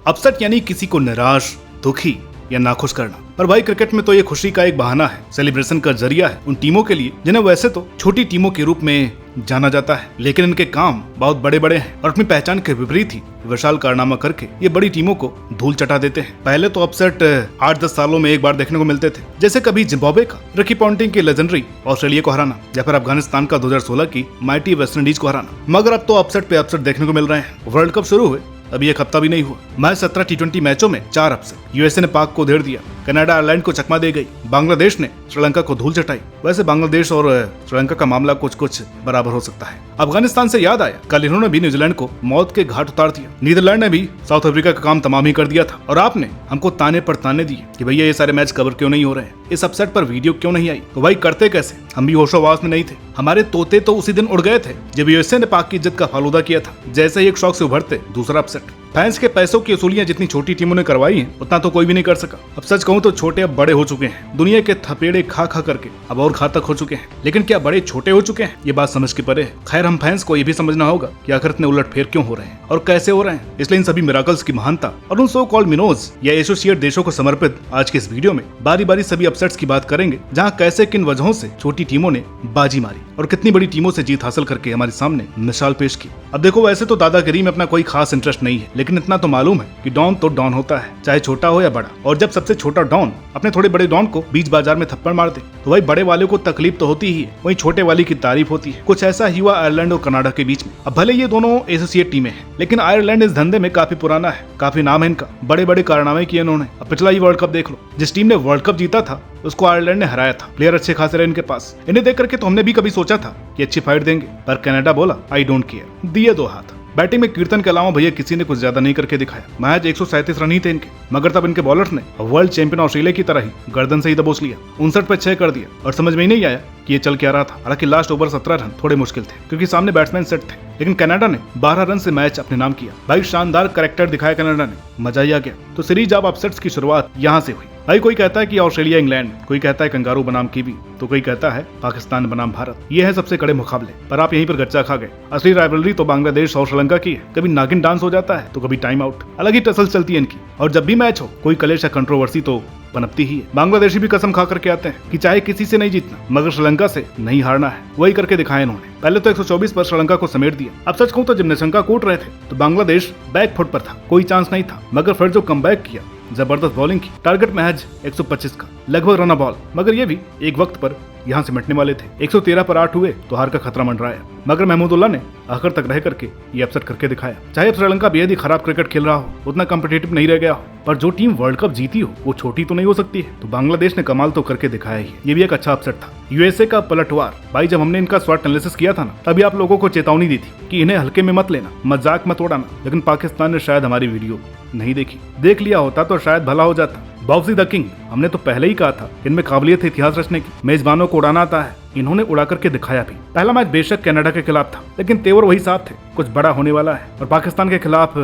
Upset यानी किसी को निराश, दुखी या नाखुश करना। पर भाई क्रिकेट में तो ये खुशी का एक बहाना है, सेलिब्रेशन का जरिया है उन टीमों के लिए जिन्हें वैसे तो छोटी टीमों के रूप में जाना जाता है, लेकिन इनके काम बहुत बड़े बड़े हैं और अपनी पहचान के विपरीत ही विशाल कारनामा करके ये बड़ी टीमों को धूल चटा देते हैं। पहले तो अपसेट 8-10 सालों में एक बार देखने को मिलते थे, जैसे कभी जिम्बाब्वे का रिकी पॉन्टिंग की लेजेंडरी ऑस्ट्रेलिया को हराना या फिर अफगानिस्तान का 2016 की माइटी वेस्टइंडीज को हराना। मगर अब तो अपसेट पे अपसेट देखने को मिल रहे हैं। वर्ल्ड कप शुरू हुए अभी एक हफ्ता भी नहीं हुआ, मैच 17 T20 मैचों में 4 अपसेट। यूएसए ने पाक को धेर दिया, कनाडा आयरलैंड को चकमा दे गई, बांग्लादेश ने श्रीलंका को धूल चटाई। वैसे बांग्लादेश और श्रीलंका का मामला कुछ बराबर हो सकता है। अफगानिस्तान से याद आया, कल इन्होंने भी न्यूजीलैंड को मौत के घाट उतार दिया। नीदरलैंड ने भी साउथ अफ्रीका का काम तमाम ही कर दिया था और आपने हमको ताने पर ताने दिए कि भैया ये सारे मैच कवर क्यों नहीं हो रहे हैं, इस अपसेट पर वीडियो क्यों नहीं आई। तो भाई करते कैसे, हम भी होशोहवास में नहीं थे। हमारे तोते तो उसी दिन उड़ गए थे जब यूएसए ने पाक की इज्जत का फालूदा किया था। जैसे ही एक शौक से उभरते दूसरा अपसेट। फैंस के पैसों की वसूलियां जितनी छोटी टीमों ने करवाई हैं उतना तो कोई भी नहीं कर सका। अब सच कहूं तो छोटे अब बड़े हो चुके हैं, दुनिया के थपेड़े खा खा करके अब और घातक हो चुके हैं। लेकिन क्या बड़े छोटे हो चुके हैं, ये बात समझ के परे है। खैर हम फैंस को ये भी समझना होगा कि आखिर इतने उलटफेर क्यों हो रहे हैं और कैसे हो रहे हैं। इसलिए इन सभी मिराकल्स की महानता और उन सो कॉल्ड मिनोज या एसोसिएट देशों को समर्पित आज के इस वीडियो में बारी बारी सभी अपसेट्स की बात करेंगे, जहाँ कैसे किन वजहों से छोटी टीमों ने बाजी मारी और कितनी बड़ी टीमों से जीत हासिल करके हमारे सामने मिसाल पेश की। अब देखो वैसे तो दादागिरी में अपना कोई खास इंटरेस्ट नहीं है, लेकिन इतना तो मालूम है कि डॉन तो डॉन होता है, चाहे छोटा हो या बड़ा। और जब सबसे छोटा डॉन अपने थोड़े बड़े डॉन को बीच बाजार में थप्पड़ मार दे तो भाई बड़े वाले को तकलीफ तो होती ही है, वहीं छोटे वाले की तारीफ होती है। कुछ ऐसा ही हुआ आयरलैंड और कनाडा के बीच में। अब भले ये दोनों एसोसिएट टीमें हैं, लेकिन आयरलैंड इस धंधे में काफी पुराना है, काफी नाम है इनका, बड़े बड़े कारनामे किए इन्होंने। अब पिछला ही वर्ल्ड कप देख लो, जिस टीम ने वर्ल्ड कप जीता था उसको आयरलैंड ने हराया था। प्लेयर अच्छे खासे रहे इनके पास। इन्हें देख करके तो हमने भी कभी सोचा था कि अच्छी फाइट देंगे, पर कनाडा बोला आई डोंट केयर, दिए 2 हाथ। बैटिंग में कीर्तन के अलावा भैया किसी ने कुछ ज्यादा नहीं करके दिखाया। मैच 137 रन ही थे इनके, मगर तब इनके बॉलर्स ने वर्ल्ड चैंपियन ऑस्ट्रेलिया की तरह ही गर्दन से ही दबोच लिया, 59 पे 6 कर दिया और समझ में ही नहीं आया कि ये चल क्या रहा था। हालांकि लास्ट ओवर 17 रन थोड़े मुश्किल थे क्योंकि सामने बैट्समैन सेट थे, लेकिन कनाडा ने 12 रन से मैच अपने नाम किया। भाई शानदार कैरेक्टर दिखाया कनाडा ने, मजा ही आ गया। तो सीरीज अब अपसेट्स की शुरुआत यहाँ से हुई। भाई कोई कहता है कि ऑस्ट्रेलिया इंग्लैंड, कोई कहता है कंगारू बनाम कीवी, तो कोई कहता है पाकिस्तान बनाम भारत। ये है सबसे कड़े मुकाबले, पर आप यहीं पर गच्चा खा गए। असली राइवलरी तो बांग्लादेश और श्रीलंका की है। कभी नागिन डांस हो जाता है तो कभी टाइम आउट, अलग ही टसल चलती है इनकी। और जब भी मैच हो कोई कलेश या कंट्रोवर्सी तो पनपती ही है। बांग्लादेशी भी कसम खा करके आते हैं कि चाहे किसी से नहीं जीतना मगर श्रीलंका से नहीं हारना है। वही करके दिखाया इन्होंने। पहले तो 124 पर श्रीलंका को समेट दिया। अब सच कहूं तो जब निशंका कूट रहे थे तो बांग्लादेश बैक फुट पर था, कोई चांस नहीं था। मगर फिर जो कमबैक किया, जबरदस्त बॉलिंग की, टारगेट महज 125 का, लगभग रन बॉल, मगर ये भी एक वक्त पर यहाँ से मिटने वाले थे। 113 पर 8 हुए तो हार का खतरा मंडराया, मगर महमूदुल्लाह ने आखिर तक रह करके ये अपसेट करके दिखाया। चाहे अब श्रीलंका बेहद ही खराब क्रिकेट खेल रहा हो, उतना कम्पिटिटिव नहीं रह गया हो, पर जो टीम वर्ल्ड कप जीती हो वो छोटी तो नहीं हो सकती है। तो बांग्लादेश ने कमाल तो करके दिखाया ही। ये भी एक अच्छा अपसेट था। यूएसए का पलटवार। भाई जब हमने इनका स्वॉट एनालिसिस किया था ना, तभी आप लोगों को चेतावनी दी थी कि इन्हें हल्के में मत लेना, मजाक मत उड़ाना, लेकिन पाकिस्तान ने शायद हमारी वीडियो नहीं देखी। देख लिया होता तो शायद भला हो जाता। बॉक्सी द किंग, हमने तो पहले ही कहा था इनमें काबिलियत है इतिहास रचने की, मेजबानों को उड़ाना आता है। इन्होंने उड़ा करके दिखाया भी। पहला मैच बेशक कनाडा के खिलाफ था, लेकिन तेवर वही साफ थे, कुछ बड़ा होने वाला है। और पाकिस्तान के खिलाफ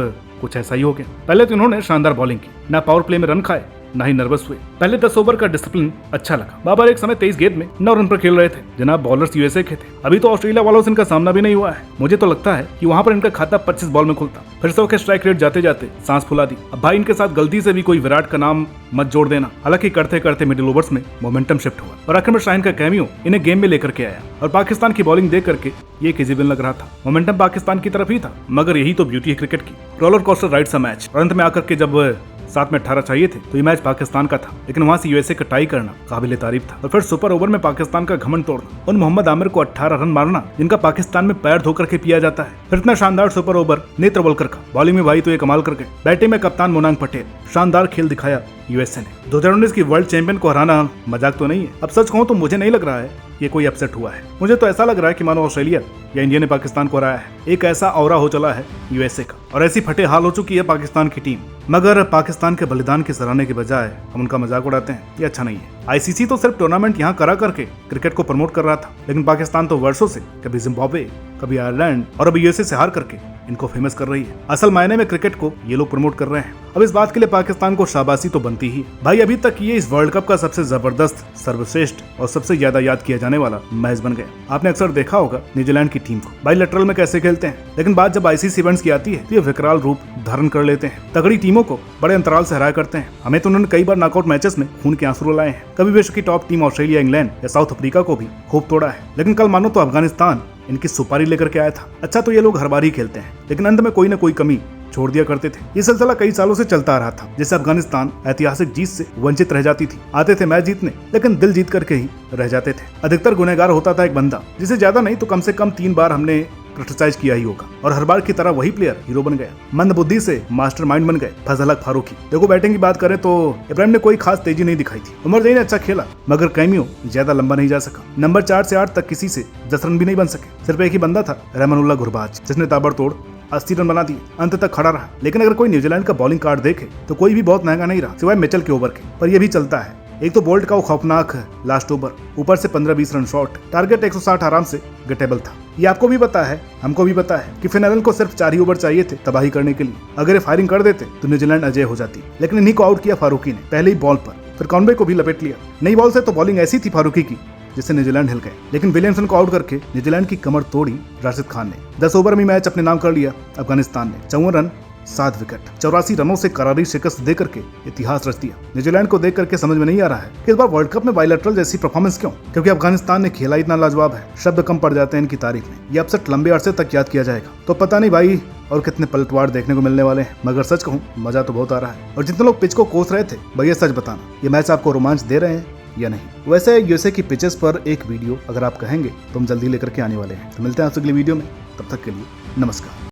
कुछ ऐसा ही हो गया। पहले तो इन्होंने शानदार बॉलिंग की, ना पावर प्ले में रन खाए ना ही नर्वस हुए। पहले 10 ओवर का डिसिप्लिन अच्छा लगा। बाबर एक समय 23 गेंद में 9 रन पर खेल रहे थे। जनाब बॉलर्स यूएसए के थे। अभी तो ऑस्ट्रेलिया वालों से इनका सामना भी नहीं हुआ है। मुझे तो लगता है कि वहां पर इनका खाता 25 बॉल में खुलता। फिर से के स्ट्राइक रेट जाते जाते सांस फुला दी। अब भाई इनके साथ गलती से भी कोई विराट का नाम मत जोड़ देना। हालांकि करते करते मिडिल ओवर्स में मोमेंटम शिफ्ट हुआ और आखिर में शाहीन का कैमियो इन्हें गेम में लेकर के आया और पाकिस्तान की बॉलिंग देख करके ये किसी लग रहा था। मोमेंटम पाकिस्तान की तरफ ही था, मगर यही तो ब्यूटी है क्रिकेट की। रोलर कोस्टर राइड सा मैच। और अंत में आकर के जब 7 में 18 चाहिए थे तो ये मैच पाकिस्तान का था, लेकिन वहां से यूएसए का टाई करना काबिले तारीफ था। और फिर सुपर ओवर में पाकिस्तान का घमंड तोड़ना, उन मोहम्मद आमिर को 18 रन मारना जिनका पाकिस्तान में पैर धो करके पिया जाता है। फिर इतना शानदार सुपर ओवर नेत्र वलकर का। बॉलिंग में भाई तो ये कमाल करके। बैटिंग में कप्तान मोनांग पटेल। शानदार खेल दिखाया यूएसए ने। 2019 की वर्ल्ड चैंपियन को हराना मजाक तो नहीं है। अब सच कहूं तो मुझे नहीं लग रहा है ये कोई अपसेट हुआ है। मुझे तो ऐसा लग रहा है कि मानो ऑस्ट्रेलिया या इंडिया ने पाकिस्तान को हराया है। एक ऐसा औरा हो चला है यूएसए का और ऐसी फटे हाल हो चुकी है पाकिस्तान की टीम। मगर पाकिस्तान के बलिदान की सराहने के बजाय हम उनका मजाक उड़ाते हैं, ये अच्छा नहीं है। आईसीसी तो सिर्फ टूर्नामेंट यहाँ करा करके क्रिकेट को प्रमोट कर रहा था, लेकिन पाकिस्तान तो वर्षों से कभी जिम्बाब्वे, कभी आयरलैंड और अभी यूएसए से हार करके इनको फेमस कर रही है। असल मायने में क्रिकेट को ये लोग प्रमोट कर रहे हैं। अब इस बात के लिए पाकिस्तान को शाबाशी तो बनती ही भाई। अभी तक ये इस वर्ल्ड कप का सबसे जबरदस्त, सर्वश्रेष्ठ और सबसे ज्यादा याद किया जाने वाला मैच बन गया। आपने अक्सर देखा होगा न्यूजीलैंड की टीम को बाइलैटरल में कैसे खेलते हैं, लेकिन बात जब आईसीसी इवेंट्स की आती है तो ये विकराल रूप धारण कर लेते हैं। तगड़ी टीमों को बड़े अंतराल से हराया करते हैं। हमें तो उन्होंने कई बार नॉकआउट मैचेस में खून के आंसू रुलाए हैं। कभी विश्व की टॉप टीम ऑस्ट्रेलिया, इंग्लैंड या साउथ अफ्रीका को भी खूब तोड़ा है, लेकिन कल मानो तो अफगानिस्तान इनकी सुपारी लेकर के आया था। अच्छा तो ये लोग हर बार ही खेलते हैं, लेकिन अंत में कोई न कोई कमी छोड़ दिया करते थे। ये सिलसिला कई सालों से चलता आ रहा था, जैसे अफगानिस्तान ऐतिहासिक जीत से वंचित रह जाती थी। आते थे मैच जीतने, लेकिन दिल जीत करके ही रह जाते थे। अधिकतर गुनहगार होता था एक बंदा, जिसे ज्यादा नहीं तो कम से कम 3 बार हमने क्रिटिसाइज किया ही होगा, और हर बार की तरह वही प्लेयर हीरो बन गया। मंद बुद्धि से मास्टरमाइंड बन गए फजल हक फारूकी। देखो बैटिंग की बात करें तो इब्राहिम ने कोई खास तेजी नहीं दिखाई थी। उमर जई ने अच्छा खेला, मगर कैमियो ज्यादा लंबा नहीं जा सका। नंबर 4 से 8 तक किसी से 10 रन भी नहीं बन सके। सिर्फ एक ही बंदा था, रहमानुल्लाह गुरबाज, जिसने ताबड़तोड़ 80 रन बना दिए, अंत तक खड़ा रहा। लेकिन अगर कोई न्यूजीलैंड का बॉलिंग कार्ड देखे तो कोई भी बहुत महंगा नहीं रहा, सिवाय मिचेल के ओवर के। पर यह भी चलता है। एक तो बोल्ट का वो खौफनाक लास्ट ओवर, ऊपर से 15-20 रन शॉट, टारगेट 160 आराम से गेटेबल था। ये आपको भी पता है, हमको भी पता है कि फिन एलन को सिर्फ 4 ही ओवर चाहिए थे तबाही करने के लिए। अगर ये फायरिंग कर देते तो न्यूजीलैंड अजय हो जाती, लेकिन इन्हीं को आउट किया फारूकी ने पहले ही बॉल पर। फिर कॉनवे को भी लपेट लिया। नई बॉल से तो बॉलिंग ऐसी थी फारूकी की जिससे न्यूजीलैंड हिल गए, लेकिन विलियमसन को आउट करके न्यूजीलैंड की कमर तोड़ी राशिद खान ने। 10 ओवर में मैच अपने नाम कर लिया अफगानिस्तान ने। 54 रन 7 विकेट, 84 रनों से करारी शिकस्त दे करके इतिहास रच दिया। न्यूजीलैंड को देख करके समझ में नहीं आ रहा है कि इस बार वर्ल्ड कप में बाइलैटरल जैसी परफॉर्मेंस क्यों, क्योंकि अफगानिस्तान ने खेला इतना लाजवाब है, शब्द कम पड़ जाते हैं इनकी तारीफ में। ये अपसेट लंबे अरसे तक याद किया जाएगा। तो पता नहीं भाई और कितने पलटवार देखने को मिलने वाले हैं, मगर सच कहूँ मजा तो बहुत आ रहा है। और जितने लोग पिच को कोस रहे थे भैया सच बताना, ये मैच आपको रोमांच दे रहे हैं या नहीं। वैसे यूएसए की पिचेस पर एक वीडियो अगर आप कहेंगे तो हम जल्दी लेकर के आने वाले हैं। तो मिलते हैं आपसे अगली वीडियो में, तब तक के लिए नमस्कार।